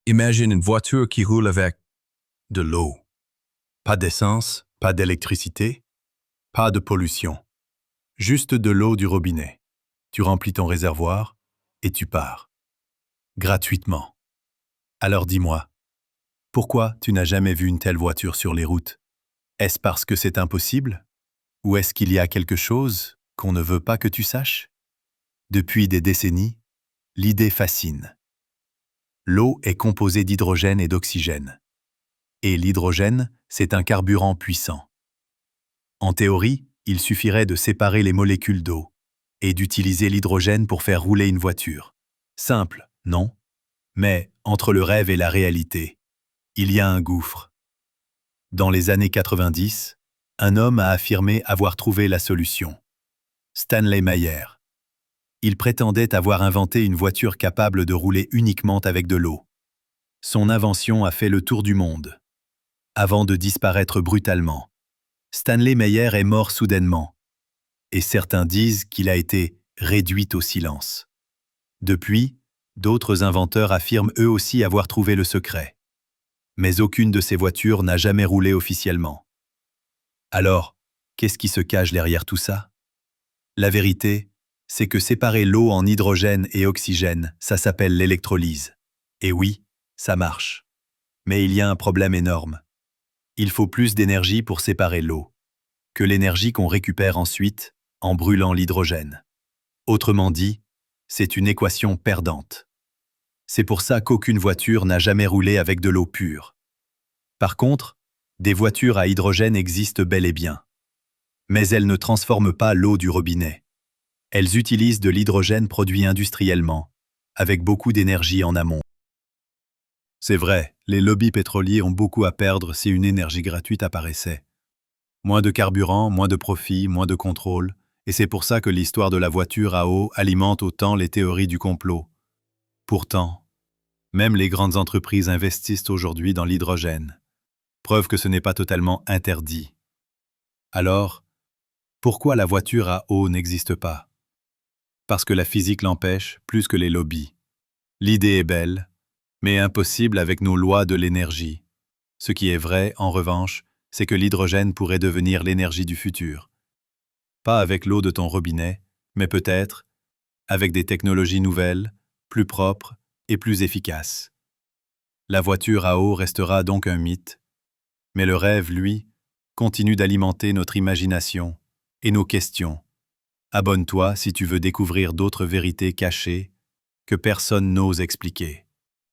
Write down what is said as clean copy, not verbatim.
Imagine une voiture qui roule avec de l'eau. Pas d'essence, pas d'électricité, pas de pollution. Juste de l'eau du robinet. Tu remplis ton réservoir et tu pars. Gratuitement. Alors dis-moi, pourquoi tu n'as jamais vu une telle voiture sur les routes? Est-ce parce que c'est impossible? Ou est-ce qu'il y a quelque chose qu'on ne veut pas que tu saches? Depuis des décennies, l'idée fascine. L'eau est composée d'hydrogène et d'oxygène. Et l'hydrogène, c'est un carburant puissant. En théorie, il suffirait de séparer les molécules d'eau et d'utiliser l'hydrogène pour faire rouler une voiture. Simple, non? Mais entre le rêve et la réalité, il y a un gouffre. Dans les années 90, un homme a affirmé avoir trouvé la solution. Stanley Meyer. Il prétendait avoir inventé une voiture capable de rouler uniquement avec de l'eau. Son invention a fait le tour du monde. Avant de disparaître brutalement, Stanley Meyer est mort soudainement. Et certains disent qu'il a été réduit au silence. Depuis, d'autres inventeurs affirment eux aussi avoir trouvé le secret. Mais aucune de ces voitures n'a jamais roulé officiellement. Alors, qu'est-ce qui se cache derrière tout ça? La vérité, c'est que séparer l'eau en hydrogène et oxygène, ça s'appelle l'électrolyse. Et oui, ça marche. Mais il y a un problème énorme. Il faut plus d'énergie pour séparer l'eau que l'énergie qu'on récupère ensuite en brûlant l'hydrogène. Autrement dit, c'est une équation perdante. C'est pour ça qu'aucune voiture n'a jamais roulé avec de l'eau pure. Par contre, des voitures à hydrogène existent bel et bien. Mais elles ne transforment pas l'eau du robinet. Elles utilisent de l'hydrogène produit industriellement, avec beaucoup d'énergie en amont. C'est vrai, les lobbies pétroliers ont beaucoup à perdre si une énergie gratuite apparaissait. Moins de carburant, moins de profit, moins de contrôle, et c'est pour ça que l'histoire de la voiture à eau alimente autant les théories du complot. Pourtant, même les grandes entreprises investissent aujourd'hui dans l'hydrogène. Preuve que ce n'est pas totalement interdit. Alors, pourquoi la voiture à eau n'existe pas? Parce que la physique l'empêche plus que les lobbies. L'idée est belle, mais impossible avec nos lois de l'énergie. Ce qui est vrai, en revanche, c'est que l'hydrogène pourrait devenir l'énergie du futur. Pas avec l'eau de ton robinet, mais peut-être avec des technologies nouvelles, plus propres et plus efficaces. La voiture à eau restera donc un mythe, mais le rêve, lui, continue d'alimenter notre imagination et nos questions. Abonne-toi si tu veux découvrir d'autres vérités cachées que personne n'ose expliquer.